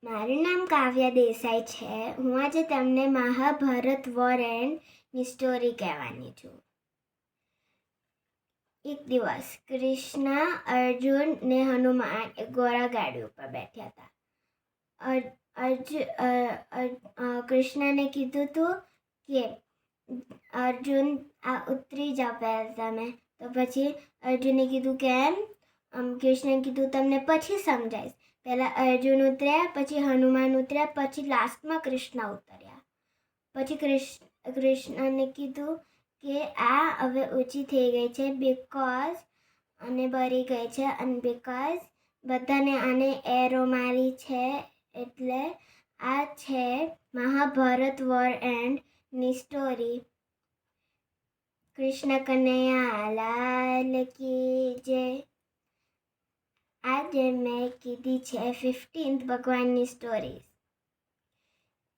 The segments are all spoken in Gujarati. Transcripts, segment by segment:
મારું નામ કાવ્યા દેસાઈ છે. હું આજે તમને મહાભારત વોર એન્ડની સ્ટોરી કહેવાની છું. એક દિવસ કૃષ્ણ, અર્જુન ને હનુમાન એક ઘોડાગાડી ઉપર બેઠા હતા. કૃષ્ણને કીધું હતું કે અર્જુન ઉતરી જાઓ પહેલાં તમે. તો પછી અર્જુને કીધું કેમ? કૃષ્ણને કીધું તમને પછી સમજાવીશ. પહેલાં અર્જુન ઉતર્યા, પછી હનુમાન ઉતર્યા, પછી લાસ્ટમાં કૃષ્ણ ઉતર્યા. પછી કૃષ્ણને કીધું કે આ હવે ઓછી થઈ ગઈ છે બિકોઝ અને બળી ગઈ છે અને બિકોઝ બધાને આને એરો મારી છે. એટલે આ છે મહાભારત વોર એન્ડની સ્ટોરી. કૃષ્ણ કનૈયા લાલ કી જય. આજે મેં કીધી છે 15th ભગવાનની સ્ટોરી.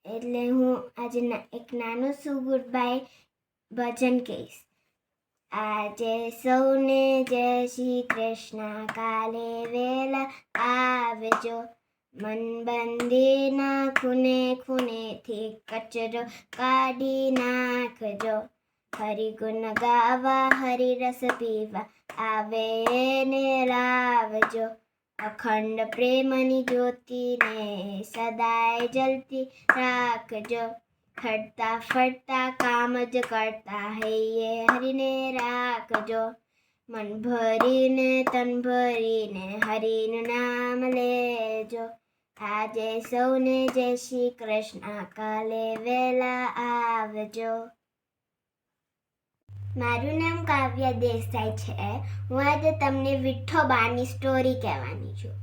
એટલે હું આજે એક નાનું શું ગુડ બાય ભજન કહીશ. આજે સૌને જય શ્રી કૃષ્ણ, કાલે વેલા આવજો. મન બંધીના ખૂને ખૂનેથી કચરો કાઢી નાખજો. હરિગુણ ગાવા, હરિરસ પીવા આવે ને લાવજો. અખંડ પ્રેમની જ્યોતિને સદાય જલતી રાખજો. ફરતા ફરતા કામ જ કરતા હૈયે હરીને રાખજો. મન ભરીને તન ભરીને હરિનું નામ લેજો. આજે સૌને જય શ્રી કૃષ્ણ, કાલે વેલા આવજો. મારું નામ કાવ્યા દેસાઈ છે. હું આજે તમને વિઠ્ઠોબાની સ્ટોરી કહેવાની છું.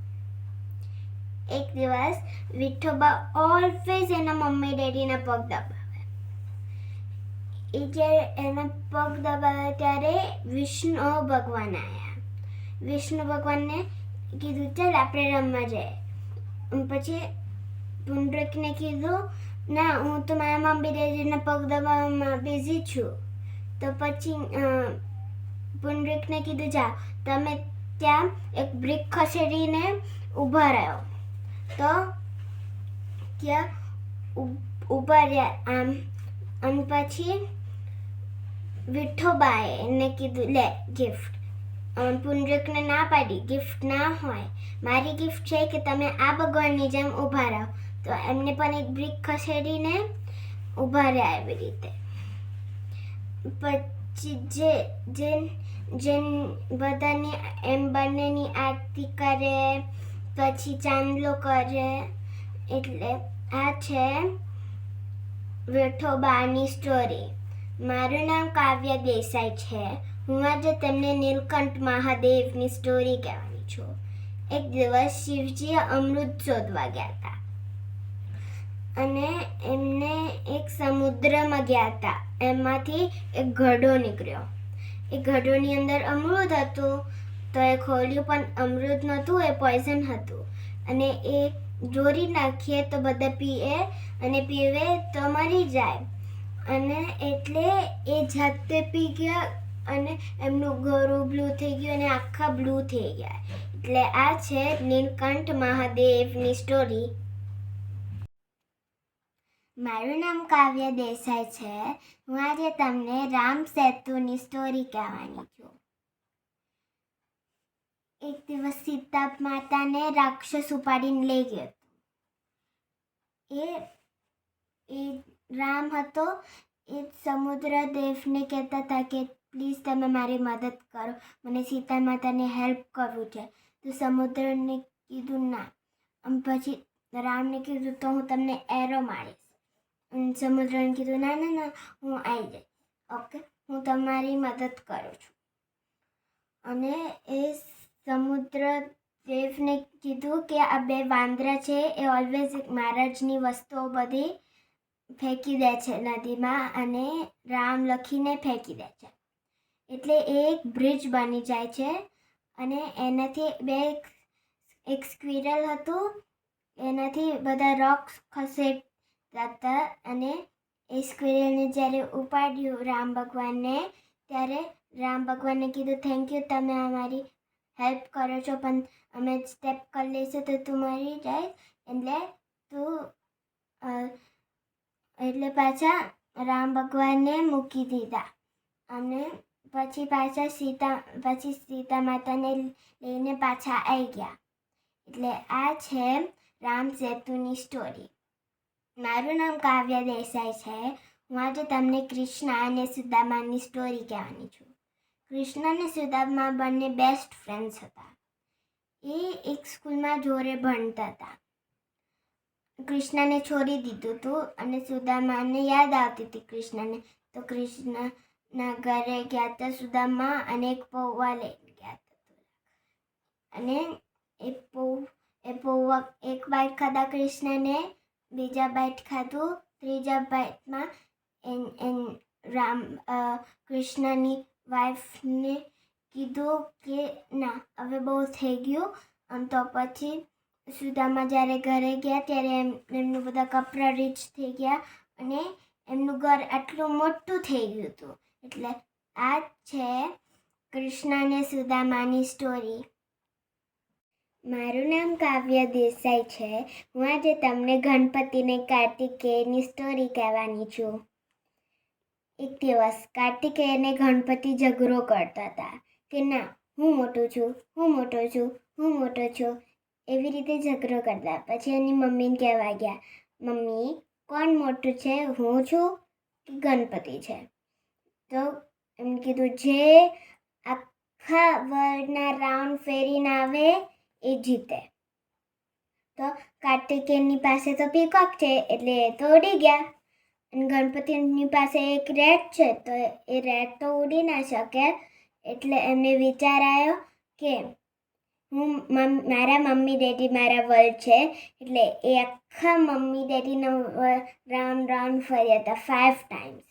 એક દિવસ વિઠ્ઠોબા ઓલવેઝ એના મમ્મી ડેડીના પગ દબાવે. એ જ્યારે એના પગ દબાવે ત્યારે વિષ્ણુ ભગવાન આવ્યા. વિષ્ણુ ભગવાનને કીધું ચાલ આપણે રમવા જઈએ. પછી પુંડરીકને કીધું ના, હું તો મારા મમ્મી ડેડીના પગ દબાવવામાં બિઝી છું. તો પછી પુંડરીકને કીધું જા તમે ત્યાં એક બ્રિક ખસેડીને ઊભા રહ્યો. તો ત્યાં ઊભા રહ્યા આમ. અને પછી વિઠ્ઠોબાએ એને કીધું લે ગિફ્ટ. પુંડરીકને ના પાડી, ગિફ્ટ ના હોય, મારી ગિફ્ટ છે કે તમે આ ભગવાનની જેમ ઊભા રહો. તો એમને પણ એક બ્રિક ખસેડીને ઊભા રહ્યા એવી રીતે. પછી જે બધાની એમ બંનેની આરતી કરે, પછી ચાંદલો કરે. એટલે આ છે વિઠ્ઠોબાની સ્ટોરી. મારું નામ કાવ્યા દેસાઈ છે. હું આજે તમને નીલકંઠ મહાદેવની સ્ટોરી કહેવાની છું. એક દિવસ શિવજી અમૃત શોધવા ગયા હતા અને એમને એક સમુદ્રમાં ગયા હતા. એમાંથી એક ઘડો નીકળ્યો. એ ઘડોની અંદર અમૃત હતું. તો એ ખોલ્યું પણ અમૃત નહોતું, એ પોઈઝન હતું. અને એ દોરી નાખીએ તો બધા પીએ અને પીવે તો મરી જાય. અને એટલે એ જાતે પી ગયા અને એમનું ગળું બ્લુ થઈ ગયું અને આખા બ્લુ થઈ ગયા. એટલે આ છે નીલકંઠ મહાદેવની સ્ટોરી. મારું નામ કાવ્યા દેસાઈ છે. હું આજે તમને રામ સેતુની સ્ટોરી કહેવાની છું. એક દિવસ સીતા માતાને રાક્ષસ ઉપાડીને લઈ ગયો હતો. એ રામ હતો. એ સમુદ્ર દેવને કહેતા હતા કે પ્લીઝ તમે મારી મદદ કરો, મને સીતા માતાને હેલ્પ કરવું છે. તો સમુદ્રને કીધું ના. પછી રામને કીધું તો હું તમને એરો મારીશ. સમુદ્રને કીધું ના ના ના, હું આવી જઈશ. ઓકે, હું તમારી મદદ કરું છું. અને એ સમુદ્ર દેવને કીધું કે આ બે વાંદરા છે એ ઓલવેઝ મહારાજની વસ્તુઓ બધી ફેંકી દે છે નદીમાં અને રામ લખીને ફેંકી દે છે. એટલે એ એક બ્રિજ બની જાય છે. અને એનાથી એક સ્ક્વિરલ હતું, એનાથી બધા રોક્સ ખસેડતા હતા. અને એ સ્ક્વિરલને જ્યારે ઉપાડ્યું રામ ભગવાનને, ત્યારે રામ ભગવાનને કીધું થેન્ક યુ, તમે અમારી હેલ્પ કરો છો, પણ અમે સ્ટેપ કરી લઈશું તો તું મરી જાય. એટલે તો એટલે પાછા રામ ભગવાનને મૂકી દીધા અને પછી સીતા માતાને લઈને પાછા આવી ગયા. એટલે આ છે રામ સેતુની સ્ટોરી. મારું નામ કાવ્યા દેસાઈ છે. હું આજે તમને કૃષ્ણ અને સુદામાની સ્ટોરી કહેવાની છું. કૃષ્ણ અને સુદામા બંને બેસ્ટ ફ્રેન્ડ્સ હતા. એ એક સ્કૂલમાં જોડે ભણતા હતા. કૃષ્ણને છોડી દીધું હતું અને સુદામાને યાદ આવતી હતી કૃષ્ણને. તો કૃષ્ણના ઘરે ગયા હતા સુદામા અને એક પૌવા લઈને ગયા હતા. અને એ પૌવા એક બાઈટ ખાધા કૃષ્ણને, બીજા બાઈટ ખાધું, ત્રીજા બાઈટમાં કૃષ્ણની વાઈફને કીધું કે ના હવે બહુ થઈ ગયું. તો પછી સુદામા જ્યારે ઘરે ગયા ત્યારે એમનું બધા કપડાં રીચ થઈ ગયા અને એમનું ઘર આટલું મોટું થઈ ગયું હતું. એટલે આ છે કૃષ્ણ અને સુદામાની સ્ટોરી. મારું નામ કાવ્ય દેસાઈ છે. હું આજે તમને ગણપતિ અને કાર્તિકેયની સ્ટોરી કહેવાની છું. એક દિવસ કાર્તિકેય અને ગણપતિ ઝઘડો કરતા હતા કે ના હું મોટો છું, હું મોટો છું, હું મોટો છું, એવી રીતે ઝઘડો કરતા. પછી એની મમ્મીને કહેવા ગયા, મમ્મી કોણ મોટું છે, હું છું કે ગણપતિ છે? તો એમ કીધું જે આખા વર્લ્ડના રાઉન્ડ ફેરીને આવે એ જીતે. તો કાર્તિકેયની પાસે તો પીકોક છે એટલે એ તો ઉડી ગયા. અને ગણપતિની પાસે એક રેટ છે તો એ રેટ તો ઉડી ના શકે. એટલે એમને વિચાર આવ્યો કે મારા મમ્મી ડેડી મારા વર્લ્ડ છે. એટલે એ આખા મમ્મી ડેડીનો રાઉન્ડ ફર્યા હતા 5 ટાઈમ્સ.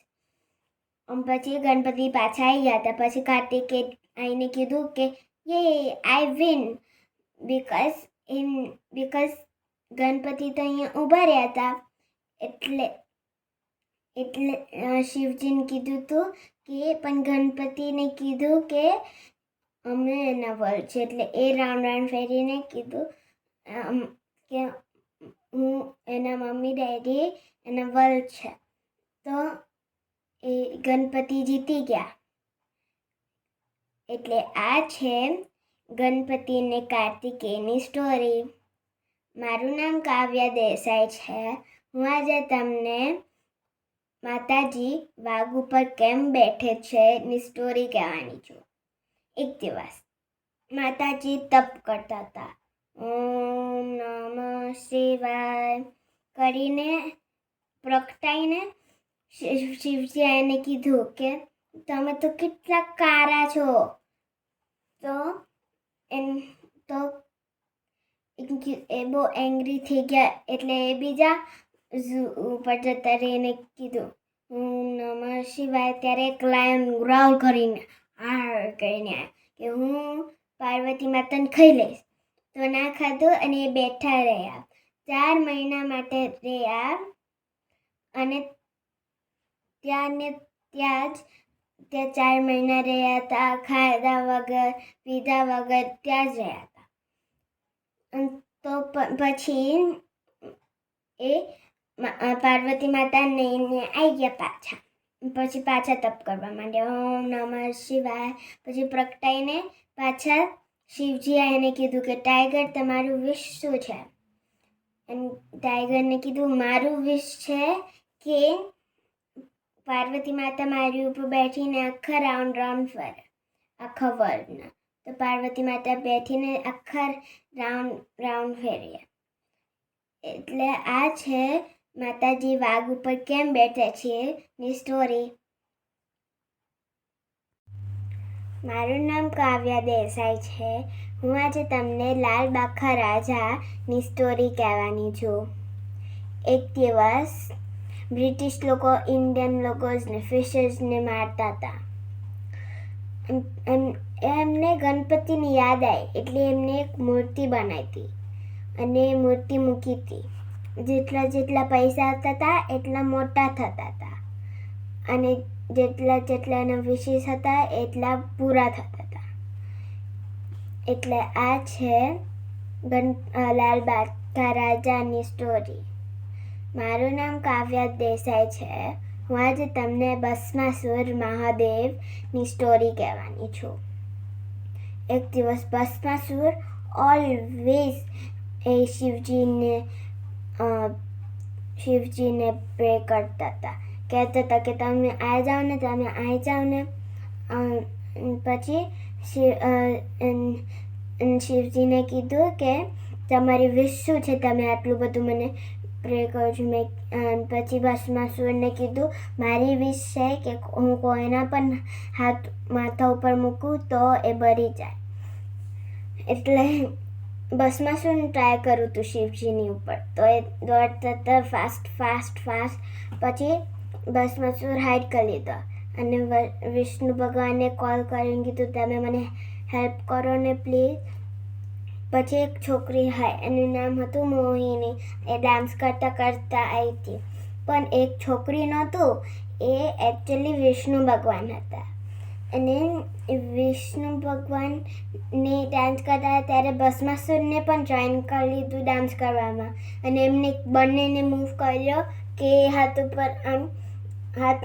પછી ગણપતિ પાછા આવી ગયા હતા. પછી કાર્તિકેય આવીને કીધું કે યે આઈ વિન બીકોઝ ગણપતિ તો અહીંયા ઊભા રહ્યા હતા. એટલે શિવજીને કીધું હતું કે પણ ગણપતિને કીધું કે અમે એના વર્લ્ડ છે. એટલે એ રાઉન્ડ ફેરીને કીધું કે હું એના મમ્મી ડેડી એના વર્લ્ડ છે. તો એ ગણપતિ જીતી ગયા. એટલે આ છે ગણપતિ અને કાર્તિકેયની સ્ટોરી. મારું નામ કાવ્યા દેસાઈ છે. હું આજે તમને માતાજી વાઘ ઉપર કેમ બેઠે છે ની સ્ટોરી કહેવાની છું. એક દિવસ માતાજી તપ કરતા હતા. ઓમ નમઃ શિવાય કરીને પ્રગટાઈને શિવજી એને કીધું કે તમે તો કેટલા કારા છો. તો એ બહુ એંગ્રી થઈ ગયા. એટલે એ બીજા ઉપર જતા રહીને કીધું ઓમ નમઃ શિવાય. ત્યારે એક લાયન ગ્રાઉલ કરીને કે હું પાર્વતી માતાને ખાઈ લઈશ. તો ના ખાધું અને એ બેઠા રહ્યા. 4 મહિના માટે રહ્યા અને ત્યાં 4 મહિના રહ્યા હતા. ખાધા વગર પીધા વગર ત્યાં જ રહ્યા હતા. તો પછી એ પાર્વતી માતા લઈને આવી ગયા પાછા. પછી પાછા તપ કરવા માંડ્યા. ઓમ નમઃ શિવાય. પછી પ્રગટાઈને પાછા શિવજી એને કીધું કે ટાઈગર તમારું વિશ શું છે? અને ટાઈગરને કીધું મારું વિશ છે કે પાર્વતી માતા મારી ઉપર બેઠીને આખા રાઉન્ડ ફરે આખા વર્લ્ડના. તો પાર્વતી માતા બેઠીને આખા રાઉન્ડ ફેર્યા. એટલે આ છે માતાજી વાઘ ઉપર કેમ બેઠા છે ની સ્ટોરી. મારું નામ કાવ્યા દેસાઈ છે. હું આજે તમને લાલ બાખા રાજાની સ્ટોરી કહેવાની છું. એક દિવસ બ્રિટિશ લોકો ઇન્ડિયન લોકોને ફિશર્સને મારતા હતા. એમને ગણપતિની યાદ આવી એટલે એમને એક મૂર્તિ બનાવી હતી અને એ મૂર્તિ મૂકી હતી. જેટલા પૈસા આવતા હતા એટલા મોટા થતા હતા અને જેટલા એના વિશેષ હતા એટલા પૂરા થતા હતા. એટલે આ છે લાલ કા રાજાની સ્ટોરી. મારું નામ કાવ્યા દેસાઈ છે. હું આજે તમને ભસ્માસુર મહાદેવની સ્ટોરી કહેવાની છું. એક દિવસ ભસ્માસુર ઓલવેઝ એ શિવજીને પ્રે કરતા હતા. કહેતા હતા કે તમે આ જાઓ ને, તમે આ જાઓ ને. પછી શિવજીને કીધું કે તમારી વિશ શું છે, તમે આટલું બધું મને પ્રે કરો છો. પછી ભસ્માસુરને કીધું મારી વિશ છે કે હું કોઈના પણ હાથ માથા ઉપર મૂકું તો એ બળી જાય. એટલે ભસ્માસુર ટ્રાય કરું હતું શિવજીની ઉપર, તો એ દોડતા હતા ફાસ્ટ. પછી ભસ્માસુર હાઈડ કરી લીધો અને વિષ્ણુ ભગવાનને કોલ કરીને કીધું તમે મને હેલ્પ કરો ને પ્લીઝ. પછી એક છોકરી હોય, એનું નામ હતું મોહિની. એ ડાન્સ કરતાં આવી હતી, પણ એક છોકરી નહોતું, એ એકચ્યુઅલી વિષ્ણુ ભગવાન હતા. અને વિષ્ણુ ભગવાનને ડાન્સ કરતા ત્યારે ભસ્માસુરને પણ જોઈન કરી લીધું ડાન્સ કરવામાં. અને એમને બંનેને મૂવ કર્યો કે હાથ ઉપર હાથ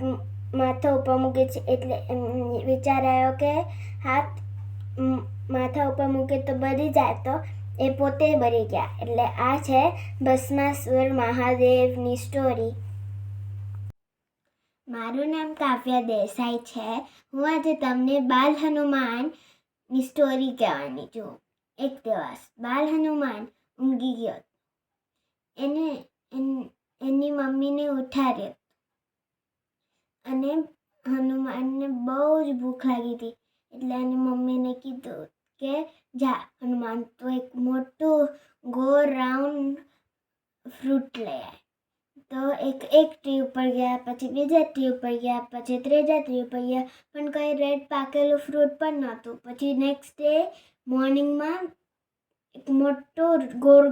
માથા ઉપર મૂકે છે. એટલે વિચાર આવ્યો કે હાથ માથા ઉપર મૂકે તો બળી જાય, તો એ પોતે બળી ગયા. એટલે આ છે ભસ્માસુર મહાદેવની સ્ટોરી. મારું નામ કાવ્યા દેસાઈ છે. હું આજે તમને બાલ હનુમાનની સ્ટોરી કહેવાની છું. એક દિવસ બાલ હનુમાન ઊંઘી ગયો. એની મમ્મીને ઉઠાડ્યો અને હનુમાનને બહુ જ ભૂખ લાગી હતી. એટલે એની મમ્મીને કીધું કે જા હનુમાન, તો એક મોટું ગોળ રાઉન્ડ ફ્રૂટ લઈ આય. તો એક ટ્રી ઉપર ગયા, પછી બીજા ટ્રી ઉપર ગયા, પછી ત્રીજા ટ્રી ઉપર ગયા, પણ કંઈ રેડ પાકેલું ફ્રૂટ પણ નહોતું. પછી નેક્સ્ટ ડે મોર્નિંગમાં એક મોટું ગોળ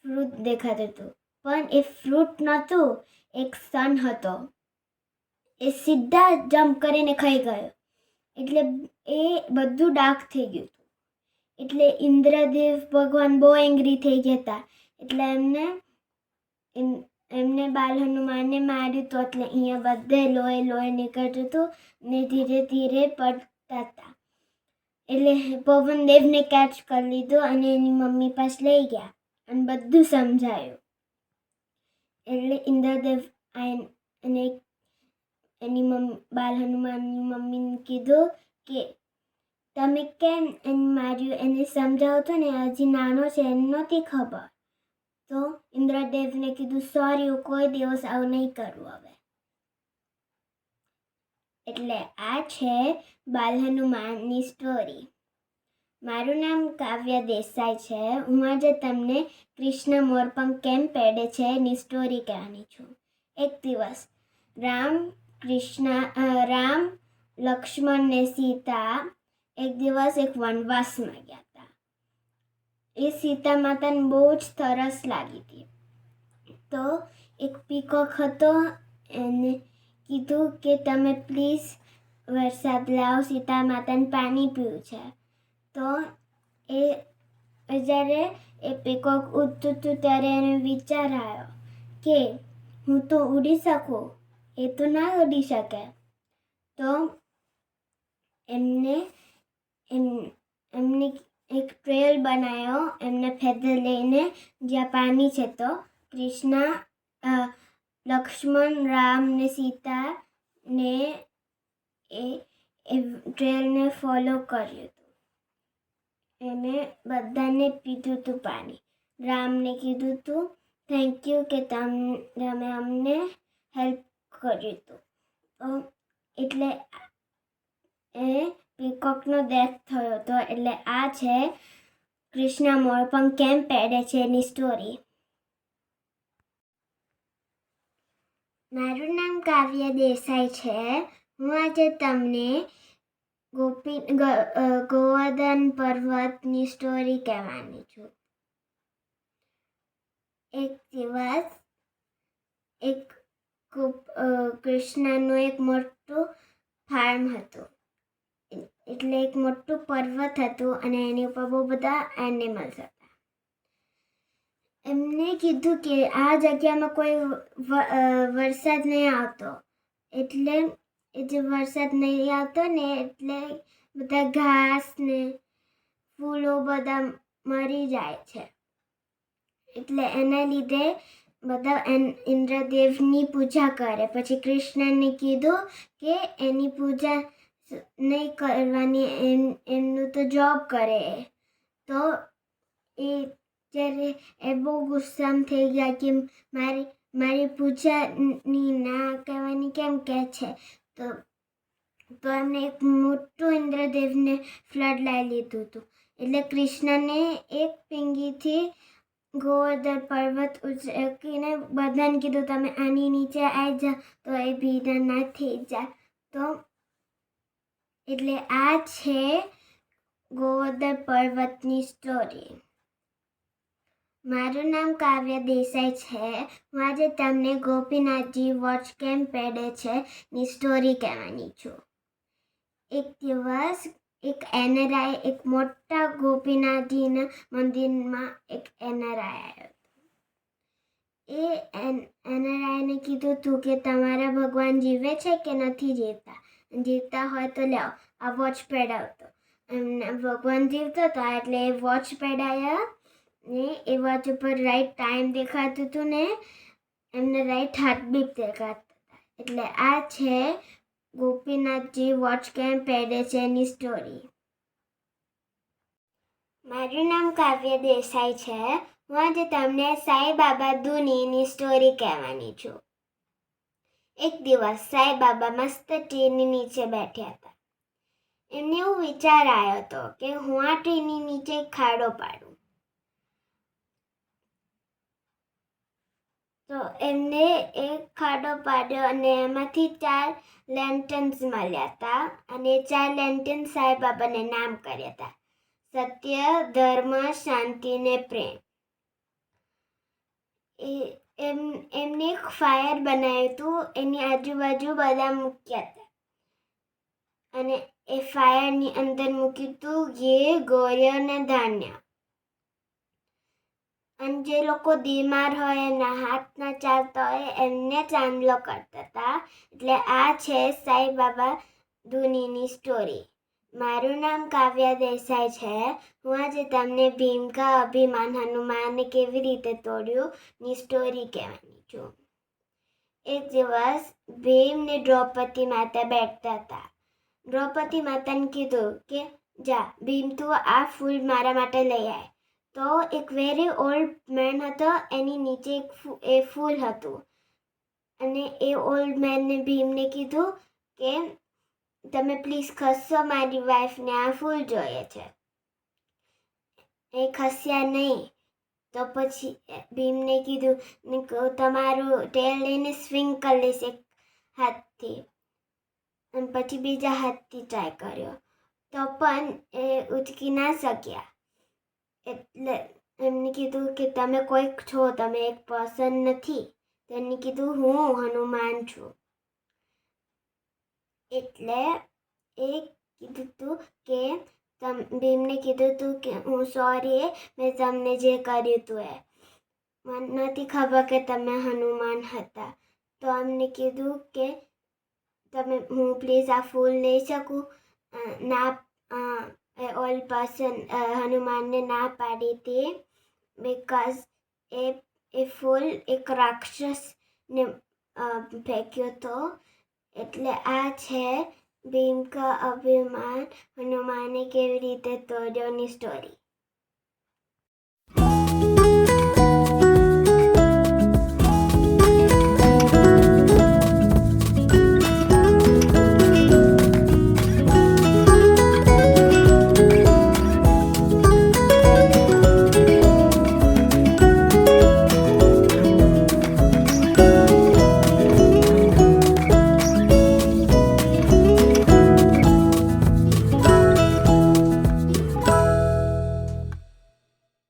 ફ્રૂટ દેખાતું હતું, પણ એ ફ્રૂટ નહોતું, એક સન હતો. એ સીધા જમ્પ કરીને ખાઈ ગયો. એટલે એ બધું ડાર્ક થઈ ગયું હતું. એટલે ઇન્દ્રદેવ ભગવાન બહુ એંગ્રી થઈ ગયા હતા. એટલે એમને બાલ હનુમાનને માર્યું હતું. એટલે અહીંયા બધે લોહી નીકળતું હતું ને ધીરે ધીરે પડતા હતા. એટલે પવનદેવને કેચ કરી લીધો અને એની મમ્મી પાસે લઈ ગયા અને બધું સમજાયું. એટલે ઇન્દ્રદેવ અને એની બાલ હનુમાનની મમ્મીને કીધું કે તમે કેમ એને માર્યું, એને સમજાવતો ને, હજી નાનો છે, એને નહોતી ખબર. તો ઇન્દ્રદેવને કીધું સોરી, હું કોઈ દિવસ આવું નહીં કરું હવે. એટલે આ છે બાલ હનુમાનની સ્ટોરી. મારું નામ કાવ્યા દેસાઈ છે. હું આજે તમને કૃષ્ણ મોરપંખ કેમ પહેરે છે એની સ્ટોરી કહેવાની છું. એક દિવસ રામ, લક્ષ્મણ ને સીતા એક દિવસ એક વનવાસમાં ગયા હતા. એ સીતા માતાને બહુ જ તરસ લાગી હતી. તો એક પીકોક હતો, એને કીધું કે તમે પ્લીઝ વરસાદ લાવો, સીતા માતાને પાણી પીવું છે. તો જ્યારે એ પીકોક ઉડતું હતું ત્યારે એને વિચાર આવ્યો કે હું તો ઉડી શકું, એ તો ના ઉડી શકે. તો એમને એક ટ્રેલ બનાવ્યો એમને ફેદર લઈને, જ્યાં પાણી છે. તો લક્ષ્મણ, રામ ને સીતા ને એ ટ્રેલને ફોલો કર્યું હતું. એને બધાને પીધું હતું પાણી. રામને કીધું હતું થેન્ક યુ કે તમે અમને હેલ્પ કર્યું હતું. એટલે એ પીકોકનો ડેથ થયો હતો. એટલે આ છે કૃષ્ણ મોરપંખ કેમ પહેરે છે એની સ્ટોરી. મારું નામ કાવ્યા દેસાઈ છે. હું આજે તમને ગોવર્ધન પર્વતની સ્ટોરી કહેવાની છું. એક દિવસ કૃષ્ણનું એક મોટું ફાર્મ હતું. એટલે એક મોટું પર્વત હતું અને એની ઉપર બહુ બધા એનિમલ્સ હતા. એમને કીધું કે આ જગ્યામાં કોઈ વરસાદ નહીં આવતો, એટલે એ જે વરસાદ નહીં આવતો ને એટલે બધા ઘાસ ને ફૂલો બધા મરી જાય છે. એટલે એના લીધે બધા ઇન્દ્રદેવની પૂજા કરે. પછી કૃષ્ણને કીધું કે એની પૂજા નહીં કરવાની, એમનું તો જોબ કરે. તો એ જ્યારે એ બહુ ગુસ્સામાં થઈ ગયા કે મારી પૂજાની ના કહેવાની કેમ કહે છે. તો એમને એક મોટું ઇન્દ્રદેવને ફ્લડ લાવી લીધું હતું. એટલે કૃષ્ણને એક પીંગીથી ગોવર્ધન પર્વત ઉચકીને બધાને કીધું તમે આની નીચે આવી જાઓ તો એ ભીના ના થઈ જાય. તો એટલે આ છે ગોવર્ધન પર્વતની સ્ટોરી. મારું નામ કાવ્ય દેસાઈ છે. હું આજે તમને ગોપીનાથજી વોચ કેમ પહેરે છે ની સ્ટોરી કહેવાની છું. એક દિવસ એક એનરાય એક મોટા ગોપીનાથજીના મંદિરમાં એક એનરાય આવ્યો હતો. એ એનરાયને કીધું હતું કે તમારા ભગવાન જીવે છે કે નથી જીવતા? જીવતા હોય તો લાવો આ વોચ પહેરાવતો. એમને ભગવાન જીવતો હતો એટલે એ વોચ પહેરાયા ને એ વોચ ઉપર રાઈટ ટાઈમ દેખાતું હતું ને એમને રાઈટ હાર્ટબીટ દેખાતા હતા. એટલે આ છે ગોપીનાથજી વોચ કેમ પહેરે છે એની સ્ટોરી. મારું નામ કાવ્ય દેસાઈ છે. હું આજે તમને સાંઈબાબા ધૂનીની સ્ટોરી કહેવાની છું. એક દિવસ સાંઈબાબા મસ્ત ટ્રીની નીચે બેઠ્યા હતા. એમને એવું વિચાર આવ્યો હતો કે હું આ ટ્રીની નીચે ખાડો પાડું. તો એમને એક ખાડો પાડ્યો અને એમાંથી 4 લેન્ટન્સ મળ્યા હતા. અને 4 લેન્ટન સાંઈબાબાને નામ કર્યા હતા: સત્ય, ધર્મ, શાંતિ ને પ્રેમ. એમને એક ફાયર બનાવ્યું હતું, એની આજુબાજુ બધા મૂક્યા હતા અને એ ફાયરની અંદર મૂક્યું હતું ઘી, ગોળીઓ ને ધાન્ય. અને જે લોકો બીમાર હોય, એના હાથ ના ચાલતા હોય, એમને ચાંદલો કરતા હતા. એટલે આ છે સાંઈબાબા ધૂનીની સ્ટોરી. મારું નામ કાવ્ય દેસાઈ છે. હું આજે તમને ભીમ કા અભિમાન હનુમાને કેવી રીતે તોડ્યું ની સ્ટોરી કહેવાની છું. એક દિવસ ભીમ ને દ્રૌપદી માતા બેઠતા હતા. દ્રૌપદી માતાને કીધું કે જા ભીમ તું આ ફૂલ મારા માટે લઈ આય. તો એક વેરી ઓલ્ડ મેન હતો, એની નીચે એ ફૂલ હતું. અને એ ઓલ્ડ મેનને ભીમને કીધું કે તમે પ્લીઝ ખસશો, મારી વાઈફને આ ફૂલ જોઈએ છે. એ ખસ્યા નહીં. તો પછી ભીમને કીધું તમારું ટેલ લઈને સ્વિંગ કરી લઈશ એક હાથથી. અને પછી બીજા હાથથી ટ્રાય કર્યો તો પણ એ ઉચકી ના શક્યા. એટલે એમને કીધું કે તમે કોઈક છો, તમે એક પર્સન નથી. તો એમને કીધું હું હનુમાન છું. એટલે એ કીધું હતું કે ભીમને કીધું હતું કે હું સોરી, મેં તમને જે કર્યું હતું એ મને નથી ખબર કે તમે હનુમાન હતા. તો અમને કીધું કે હું પ્લીઝ આ ફૂલ લઈ શકું? ના, ઓલ્ડ પર્સન હનુમાનને ના પાડી હતી બિકોઝ એ ફૂલ એક રાક્ષસને ફેંક્યો હતો. એટલે આ છે ભીમ કા અભિમાન હનુમાને કેવી રીતે તોડ્યોની સ્ટોરી.